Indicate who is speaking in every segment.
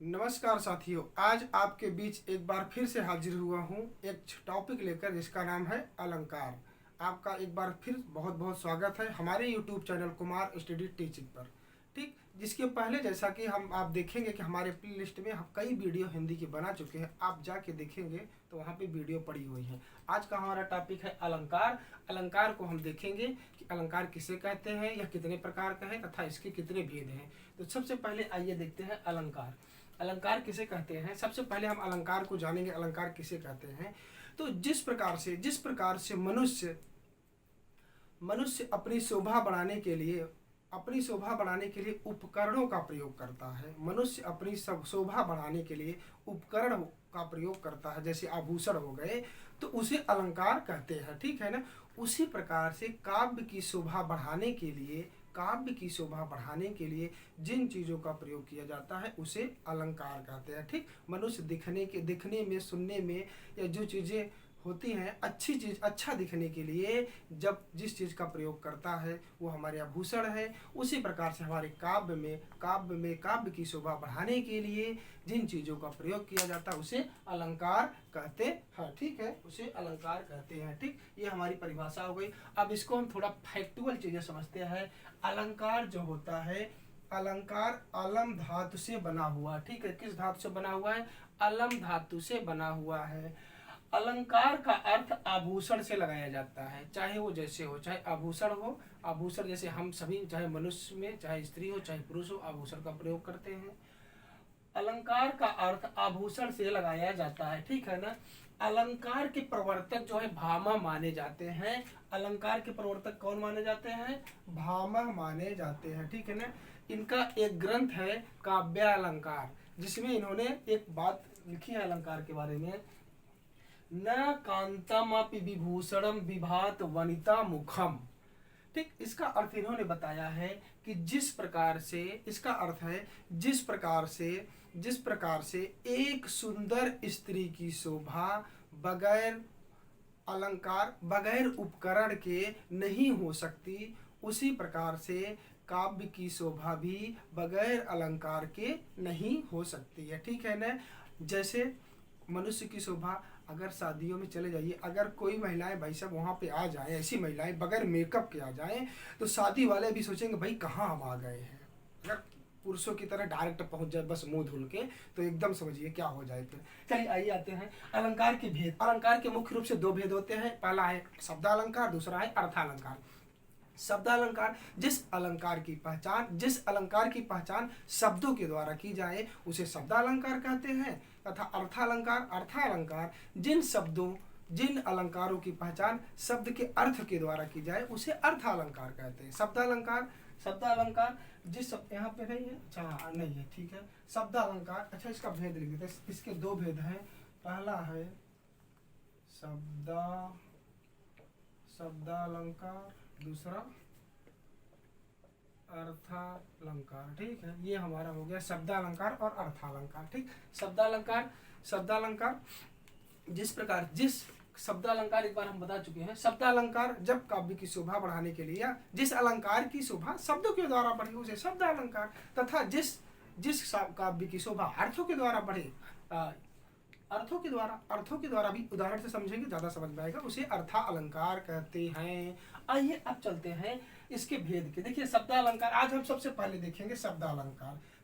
Speaker 1: नमस्कार साथियों, आज आपके बीच एक बार फिर से हाजिर हुआ हूँ एक टॉपिक लेकर जिसका नाम है अलंकार। आपका एक बार फिर बहुत बहुत स्वागत है हमारे YouTube channel Kumar study teaching पर। ठीक, जिसके पहले जैसा कि आप देखेंगे कि हमारे प्ले लिस्ट में हम कई वीडियो हिंदी के बना चुके हैं। आप जाके देखेंगे तो वहाँ पे वीडियो पड़ी हुई है। आज का हमारा टॉपिक है अलंकार। अलंकार को हम देखेंगे कि अलंकार किसे कहते हैं, यह कितने प्रकार का है तथा इसके कितने भेद हैं। तो सबसे पहले आइए देखते हैं अलंकार। अलंकार किसे कहते हैं। सबसे पहले हम अलंकार को जानेंगे, अलंकार किसे कहते हैं। तो जिस प्रकार से मनुष्य अपनी शोभा बढ़ाने के लिए उपकरणों का प्रयोग करता है। मनुष्य अपनी शोभा बढ़ाने के लिए उपकरण का प्रयोग करता है, जैसे आभूषण हो गए, तो उसे अलंकार कहते हैं। ठीक है ना। उसी प्रकार से काव्य की शोभा बढ़ाने के लिए जिन चीज़ों का प्रयोग किया जाता है उसे अलंकार कहते हैं। ठीक, मनुष्य दिखने में, सुनने में, या जो चीज़ें होती हैं अच्छी चीज़, अच्छा दिखने के लिए जब जिस चीज़ का प्रयोग करता है वो हमारे आभूषण है। उसी प्रकार से हमारे काव्य की शोभा बढ़ाने के लिए जिन चीज़ों का प्रयोग किया जाता है उसे अलंकार कहते हैं। ठीक है, उसे अलंकार कहते हैं। ठीक, ये हमारी परिभाषा हो गई। अब इसको हम थोड़ा फैक्टुअल चीज़ें समझते हैं। अलंकार जो होता है, अलंकार अलम धातु से बना हुआ। ठीक है, किस धातु से बना हुआ है? अलम धातु से बना हुआ है। अलंकार का अर्थ आभूषण से लगाया जाता है, चाहे वो जैसे हो, चाहे आभूषण हो। आभूषण जैसे हम सभी, चाहे मनुष्य में, चाहे स्त्री हो, चाहे पुरुष हो, आभूषण का प्रयोग करते हैं। अलंकार का अर्थ आभूषण से लगाया जाता है। ठीक है ना। अलंकार के प्रवर्तक जो है भामह माने जाते हैं। अलंकार के प्रवर्तक कौन माने जाते हैं? भामह माने जाते हैं। ठीक है ना। इनका एक ग्रंथ है काव्यालंकार, जिसमें इन्होंने एक बात लिखी है अलंकार के बारे में। न कांतमपि विभूषणम विभात वनिता मुखम। ठीक, इसका अर्थ इन्होंने बताया है कि जिस प्रकार से, इसका अर्थ है जिस प्रकार से एक सुंदर स्त्री की शोभा बगैर अलंकार, बगैर उपकरण के नहीं हो सकती, उसी प्रकार से काव्य की शोभा भी बगैर अलंकार के नहीं हो सकती है। ठीक है ना। जैसे मनुष्य की शोभा, अगर शादियों में चले जाइए, अगर कोई महिलाएं भाई साहब वहाँ पे आ जाएं, ऐसी महिलाएं बगैर मेकअप के आ जाएं, तो शादी वाले भी सोचेंगे भाई कहाँ हम आ गए हैं। अगर पुरुषों की तरह डायरेक्ट पहुंच जाए बस मुंह धुल के, तो एकदम समझिए क्या हो जाए फिर। चलिए आइए आते हैं अलंकार के भेद। अलंकार के मुख्य रूप से दो भेद होते हैं। पहला है शब्दालंकार, दूसरा है अर्थालंकार। शब्दालंकार, जिस अलंकार की पहचान शब्दों के द्वारा की जाए उसे शब्दालंकार कहते हैं। तथा अर्थालंकार जिन अलंकारों की पहचान शब्द के अर्थ के द्वारा की जाए उसे अर्थालंकार कहते हैं। शब्दालंकार जिस शब्द, यहाँ पे नहीं है, अच्छा नहीं है, ठीक है। शब्दालंकार, अच्छा इसका भेद लिख देते हैं। इसके दो भेद हैं। पहला है शब्दालंकार, दूसरा अर्थालंकार। ठीक है, ये हमारा हो गया शब्दालंकार और अर्थालंकार। ठीक, शब्दालंकार जिस शब्दालंकार एक बार हम बता चुके हैं। शब्दालंकार जब काव्य की शोभा बढ़ाने के लिए, या जिस अलंकार की शोभा शब्दों के द्वारा बढ़े उसे शब्दालंकार, तथा जिस काव्य की शोभा अर्थों के द्वारा बढ़े, अर्थों के द्वारा भी उदाहरण से समझेंगे ज्यादा समझ में आएगा, उसे अर्थालंकार कहते हैं। आइए अब चलते हैं इसके भेद के। देखिए शब्दालंकार आज हम सबसे पहले देखेंगे।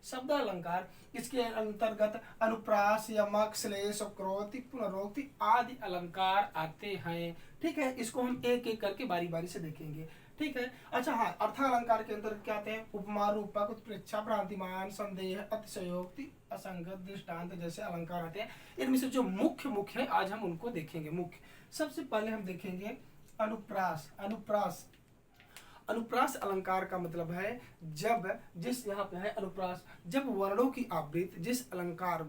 Speaker 1: शब्दालंकार इसके अंतर्गत अनुप्रास, यमक, श्लेष, क्रोति, पुनरोक्ति आदि अलंकार आते हैं। ठीक है, इसको हम एक एक करके बारी बारी से देखेंगे। ठीक है। अच्छा हाँ, अर्थालंकार के अंतर्गत क्या आते हैं? उपमा, रूपक, उत्प्रेक्षा, भ्रांतिमान, संदेह, अतिशयोक्ति, असंगत, दृष्टांत जैसे अलंकार आते हैं। इनमें से जो मुख्य है आज हम उनको देखेंगे। मुख्य सबसे पहले हम देखेंगे अनुप्रास। अनुप्रास अलंकार का मतलब है जिस यहाँ पे है अनुप्रास, जब वर्णों की आवृत्ति, जिस अलंकार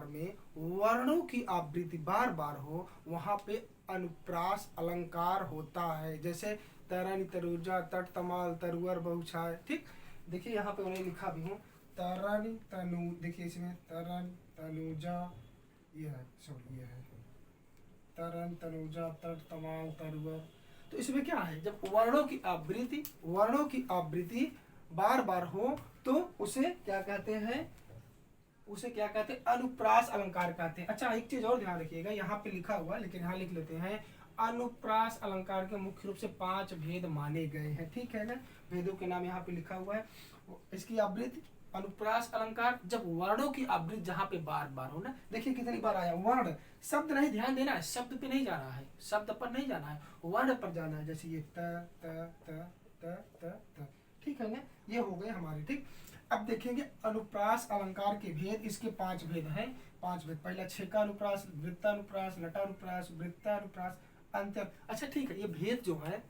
Speaker 1: में वर्णों की आवृत्ति बार बार हो, वहां पे अनुप्रास अलंकार होता है। जैसे तरन, तरुजा, तट, तमाल, तरुअर, बहुछाय। ठीक, देखिए यहाँ पे उन्हें लिखा भी हूँ तरन तनु, देखिए इसमें तरन तनुजा, ये है तरन तनुजा, तट, तमाल, तरुअर। तो इसमें क्या है? जब वर्णों की आवृत्ति बार बार हो तो उसे क्या कहते हैं? उसे क्या कहते हैं, अनुप्रास अलंकार कहते हैं। अच्छा, एक चीज और ध्यान रखिएगा, यहाँ पे लिखा हुआ है लेकिन यहाँ लिख लेते हैं, अनुप्रास अलंकार के मुख्य रूप से 5 भेद माने गए हैं, ठीक है ना। भेदों के नाम यहाँ पे लिखा हुआ है। इसकी आवृत्ति, अनुप्रास अलंकार जब वर्णों की आवृत्ति जहाँ पे बार बार हो ना, देखिए कितनी बार आया वर्ण, शब्द नहीं, ध्यान देना है, शब्द पे नहीं जाना है, शब्द पर नहीं जाना है, वर्ण पर जाना है। जैसे ये त त त त त त, ठीक है ना, ये हो गए हमारे, ठीक। अब देखेंगे अनुप्रास अलंकार के भेद, इसके 5 भेद हैं, 5 भेद। पहला छेकानुप्रास, वृत्तानुप्रास, लटानुप्रास, वृत्तानुप्रास, अंत्य। अच्छा ठीक है, ये भेद जो है,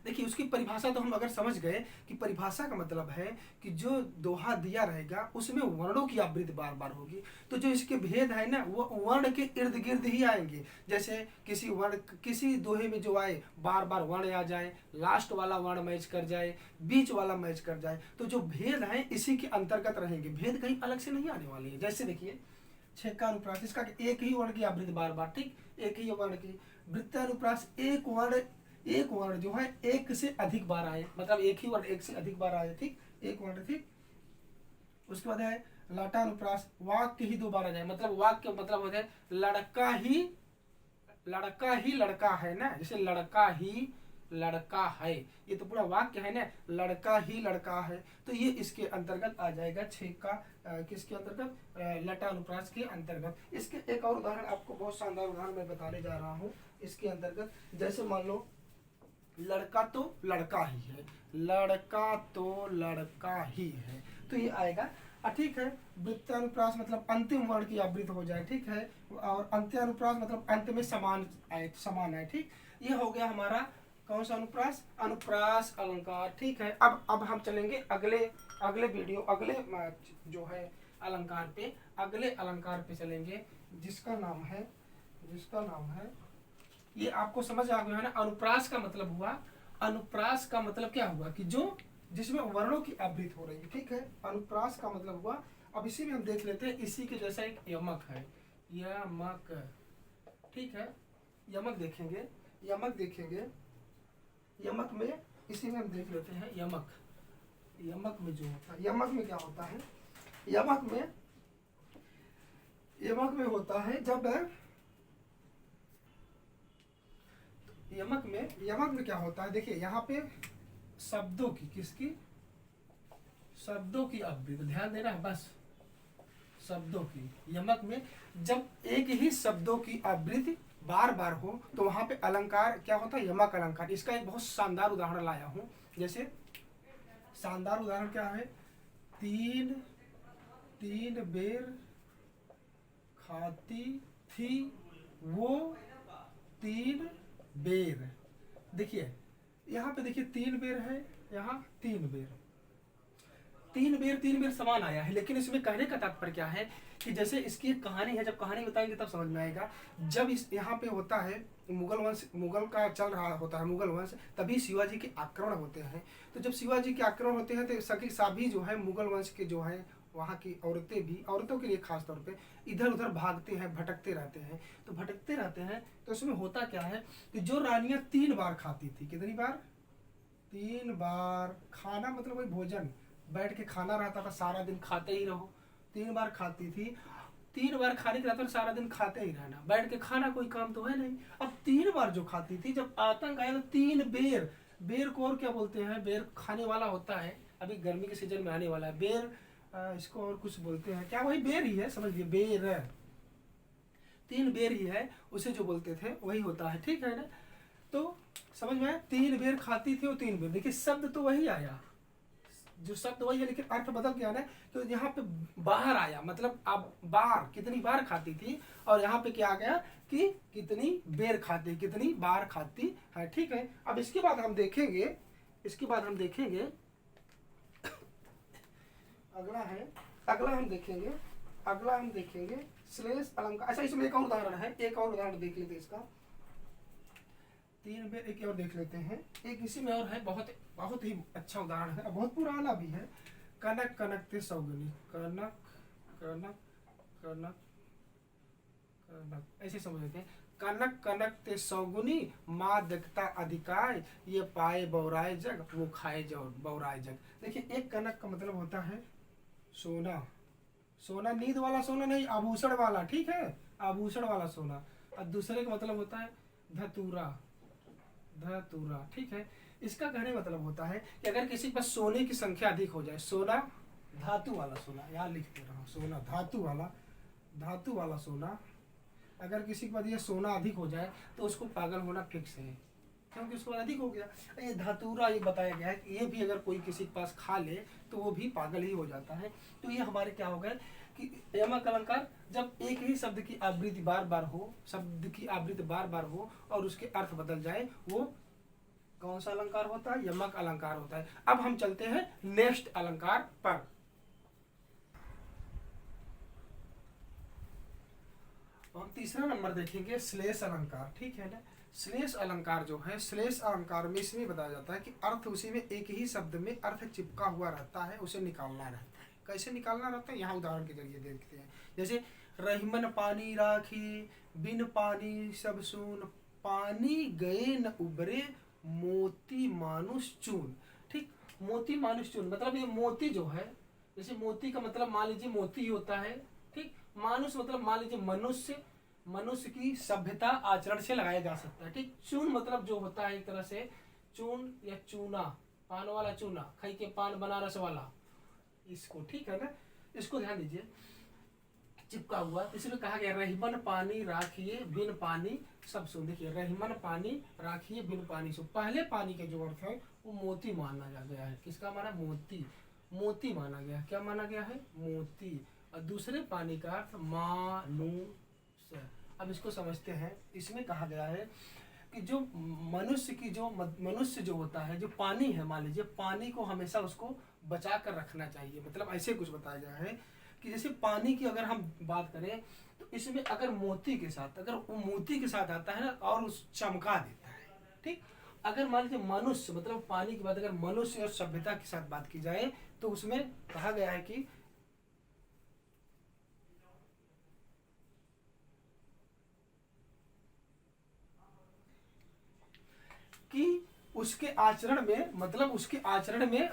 Speaker 1: देखिए उसकी परिभाषा तो हम अगर समझ गए कि परिभाषा का मतलब है कि जो दोहा दिया रहेगा उसमें वर्णों की आवृत्ति बार बार होगी, तो जो इसके भेद है ना वो वर्ण के इर्द गिर्द ही आएंगे। जैसे किसी वर्ण, किसी दोहे में जो आए बार बार वर्ण आ जाए, लास्ट वाला वर्ण मैच कर जाए, बीच वाला मैच कर जाए, तो जो भेद है इसी के अंतर्गत रहेंगे, भेद कहीं अलग से नहीं आने वाली है। जैसे देखिए छेकानुप्रास, इसका एक ही वर्ण की आवृत्ति बार बार, ठीक, एक ही वर्ण की। वृत्तानुप्रास, एक वर्ण जो है एक से अधिक बार आए, मतलब एक ही वर्ण एक से अधिक बार आए, ठीक, एक वर्ण, ठीक। उसके बाद है लटानुप्रास, वाक्य ही 2 बार आ जाए, मतलब वाक्य मतलब होता है लड़का ही लड़का है ना, जैसे लड़का ही लड़का है, ये तो पूरा वाक्य है ना, लड़का ही लड़का है, तो ये इसके अंतर्गत आ जाएगा, छेका किसके अंतर्गत, लटानुप्रास के अंतर्गत। इसके एक और उदाहरण, आपको बहुत शानदार उदाहरण मैं बताने जा रहा हूँ इसके अंतर्गत। जैसे मान लो लड़का तो लड़का ही है, लड़का तो लड़का ही है, तो ये आएगा, ठीक है। वृत्तानुप्रास मतलब अंतिम वर्ण की आवृत्ति हो जाए, ठीक है, और अंत्यानुप्रास मतलब अंत में समान आए, ठीक। ये हो गया हमारा कौन सा अनुप्रास, अनुप्रास अलंकार, ठीक है। अब हम चलेंगे अगले वीडियो, अगले जो है अलंकार पे, अगले अलंकार पे चलेंगे, जिसका नाम है, ये आपको समझ आ गया है ना। अनुप्रास का मतलब हुआ, अनुप्रास का मतलब क्या हुआ कि जो जिसमें वर्णों की आवृत्ति हो रही है, ठीक है, अनुप्रास का मतलब हुआ। अब इसी में हम देख लेते हैं, इसी के जैसा एक यमक है, यमक, ठीक है, यमक देखेंगे, यमक में इसी में हम देख लेते हैं, यमक में जो होता है, यमक में क्या होता है, यमक में होता है जब यमक में क्या होता है, देखिए यहाँ पे शब्दों की आवृत्ति, ध्यान देना है बस, शब्दों की, यमक में जब एक ही शब्दों की आवृत्ति बार बार हो तो वहां पे अलंकार क्या होता है, यमक अलंकार। इसका एक बहुत शानदार उदाहरण लाया हूं, जैसे शानदार उदाहरण क्या है, तीन बेर खाती थी वो 3 बेर। देखिए यहाँ पे देखिए 3 बेर है, यहाँ 3 बेर, 3 बेर समान आया है, लेकिन इसमें कहने का तात्पर्य क्या है कि जैसे इसकी एक कहानी है, जब कहानी बताएंगे तब समझ में आएगा। जब इस यहाँ पे होता है मुगल वंश, मुगल का चल रहा होता है मुगल वंश, तभी शिवाजी के आक्रमण होते हैं। तो जब शिवाजी के आक्रमण होते हैं तो सभी जो है मुगल वंश के जो है वहाँ की औरतें भी, औरतों के लिए खास तौर पे इधर उधर भागते हैं, भटकते रहते हैं। तो भटकते रहते हैं तो उसमें होता क्या है कि जो रानियां 3 बार खाती थी, कितनी बार, 3 बार, खाना मतलब वही भोजन, बैठ के खाना रहता था, सारा दिन खाते ही रहो, 3 बार खाती थी, 3 बार खाने के रहता सारा दिन खाते ही रहना, बैठ के खाना कोई काम तो है नहीं। अब 3 बार जो खाती थी, जब आतंक आया तो 3 बेर, बेर को और क्या बोलते हैं, बेर खाने वाला होता है, अभी गर्मी के सीजन में आने वाला है बेर, इसको और कुछ बोलते हैं क्या, वही बेर ही है, समझिए बेर, 3 बेर ही है, उसे जो बोलते थे वही होता है, ठीक है ना। तो समझ में, 3 बेर खाती थी वो 3 बेर, देखिए शब्द तो वही आया, जो शब्द वही है, लेकिन अर्थ बदल गया ना। तो यहाँ पे बाहर आया, मतलब अब बार, कितनी बार खाती थी, और यहाँ पे क्या आ गया कि कितनी बेर खाती, कितनी बार खाती है, ठीक है। अब इसके बाद हम देखेंगे, अगला हम देखेंगे श्लेष अलंकार। अच्छा इसमें एक और उदाहरण है, एक और उदाहरण देख लेते हैं इसका, 3 बेर, एक और देख लेते हैं, एक इसी में और है, बहुत ही अच्छा उदाहरण है, बहुत पुराना भी है। कनक कनक ते सौगुनी, कनक कनक कनक कनक, ऐसे समझ लेते हैं, कनक कनक ते सौगुनी, माँ देखता अधिकाय, ये पाए बौराए जग, वो खाए बौराए जग। देखिए एक कनक का मतलब होता है सोना, सोना नींद वाला सोना नहीं, आभूषण वाला, ठीक है, आभूषण वाला सोना। और दूसरे का मतलब होता है धतूरा, धतूरा, ठीक है। इसका कहने का मतलब होता है कि अगर किसी के पास सोने की संख्या अधिक हो जाए, सोना धातु वाला सोना, यहाँ लिख दे रहा हूँ, सोना धातु वाला सोना, अगर किसी के पास ये सोना अधिक हो जाए तो उसको पागल होना फिक्स है, क्योंकि उसको अधिक हो गया। ये धातुरा ये बताया गया है कि ये भी अगर कोई किसी के पास खा ले तो वो भी पागल ही हो जाता है। तो ये हमारे क्या हो गए कि यमक अलंकार जब एक ही शब्द की आवृत्ति बार बार हो, शब्द की आवृत्ति बार बार हो और उसके अर्थ बदल जाए, वो कौन सा अलंकार होता है? यमक अलंकार होता है। अब हम चलते हैं नेक्स्ट अलंकार पर। हम तीसरा नंबर देखेंगे श्लेष अलंकार, ठीक है ना। श्लेष अलंकार जो है, श्लेष अलंकार में इसमें बताया जाता है कि अर्थ उसी में एक ही शब्द में अर्थ चिपका हुआ रहता है, उसे निकालना रहता है। कैसे निकालना रहता है, यहाँ उदाहरण के जरिए देखते हैं। जैसे रहीमन पानी राखी, बिन पानी सब सून, पानी गए न उबरे, मोती मानुष चून, ठीक। मोती मानुष चून मतलब ये मोती जो है, जैसे मोती का मतलब मान लीजिए मोती ही होता है, ठीक। मानुष मतलब मान लीजिए मनुष्य, मनुष्य की सभ्यता आचरण से लगाया जा सकता है, ठीक। चून मतलब जो होता है एक तरह से चून या चूना, पान वाला चूना, खाई के पान बनारस वाला, इसको, ठीक है ना। इसको ध्यान दीजिए, चिपका हुआ, इसलिए कहा गया रहीमन पानी राखिए बिन पानी सब सून। देखिए रहीमन पानी राखिए बिन पानी सब, पहले पानी के जो अर्थ है वो मोती माना जा गया है। किसका माना? मोती, मोती माना गया। क्या माना गया है? मोती। और दूसरे पानी का अर्थ मानुष। अब इसको समझते हैं। इसमें कहा गया है कि जो मनुष्य जो होता है, जो पानी है, मान लीजिए पानी को हमेशा उसको बचा कर रखना चाहिए। मतलब ऐसे कुछ बताया गया है कि जैसे पानी की अगर हम बात करें तो इसमें अगर मोती के साथ, अगर वो मोती के साथ आता है ना और उस चमका देता है, ठीक। अगर मान लीजिए मनुष्य मतलब पानी की बात अगर मनुष्य और सभ्यता के साथ बात की जाए तो उसमें कहा गया है कि उसके आचरण में, मतलब उसके आचरण में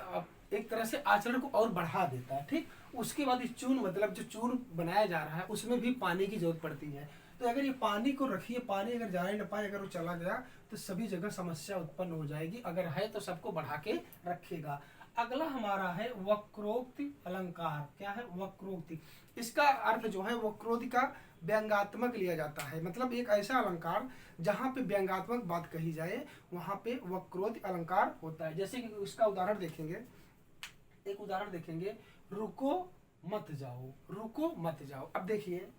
Speaker 1: एक तरह से आचरण को और बढ़ा देता है, ठीक। उसके बाद चून मतलब जो चून बनाया जा रहा है उसमें भी पानी की जरूरत पड़ती है। तो अगर ये पानी को रखिए, पानी अगर जा ही न पाए, अगर वो चला गया तो सभी जगह समस्या उत्पन्न हो जाएगी। अगर है तो सबको बढ़ा के रखेगा। अगला हमारा है वक्रोक्ति अलंकार। क्या है? वक्रोक्ति। इसका अर्थ जो है वक्रोक्ति का व्यंग्यात्मक लिया जाता है। मतलब एक ऐसा अलंकार जहाँ पे व्यंग्यात्मक बात कही जाए वहाँ पे वक्रोक्ति अलंकार होता है। जैसे कि उसका उदाहरण देखेंगे, एक उदाहरण देखेंगे, रुको मत जाओ, रुको मत जाओ। अब देखिए,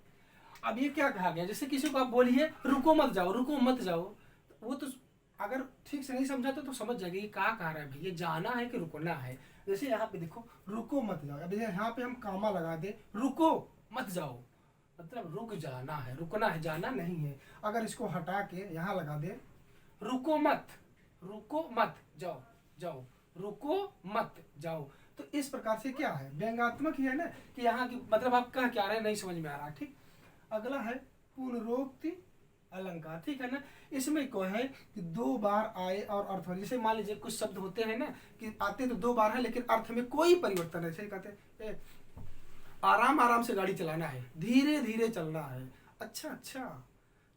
Speaker 1: अब ये क्या कहा गया? जैसे किसी को आप बोलिए रुको मत जाओ, रुको मत जाओ, वो तो अगर ठीक से नहीं समझा तो समझ जाएगा ये क्या कह रहा है भैया, जाना है कि रुकना है। जैसे यहाँ पे देखो रुको मत जाओ, अब यहाँ पे हम कामा लगा दे, रुको मत जाओ मतलब रुक जाना है, रुकना है, जाना नहीं है। अगर इसको हटा के यहाँ लगा दे, रुको मत, रुको मत जाओ, जाओ, रुको मत जाओ, तो इस प्रकार से क्या है? व्यंग्यात्मक ही है ना, कि यहाँ की मतलब आप कह क्या रहे हैं नहीं समझ में आ रहा, ठीक। अगला है पुनरोक्ति अलंकार, ठीक है ना। इसमें क्या है कि दो बार आए और अर्थ हो। जैसे मान लीजिए कुछ शब्द होते हैं ना कि आते तो दो बार है लेकिन अर्थ में कोई परिवर्तन नहीं। जैसे कहते हैं आराम आराम से गाड़ी चलाना है, धीरे धीरे चलना है। अच्छा,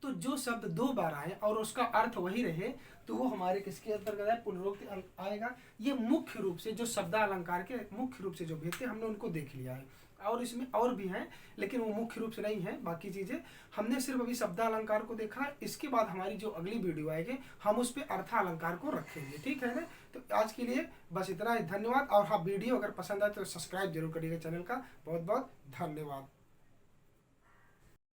Speaker 1: तो जो शब्द दो बार आए और उसका अर्थ वही रहे तो वो हमारे किसके अंतर्गत है? पुनरोक्ति आएगा। ये मुख्य रूप से जो शब्द अलंकार के मुख्य रूप से जो भेद थे हमने उनको देख लिया है, और इसमें और भी हैं लेकिन वो मुख्य रूप से नहीं है। बाकी चीजें हमने सिर्फ अभी शब्द अलंकार को देखा। इसके बाद हमारी जो अगली वीडियो आएगी हम उस पर अर्थ अलंकार को रखेंगे, ठीक है ना। तो आज के लिए बस इतना ही, धन्यवाद। और हाँ, वीडियो अगर पसंद आए तो सब्सक्राइब जरूर करिएगा चैनल का। बहुत बहुत धन्यवाद।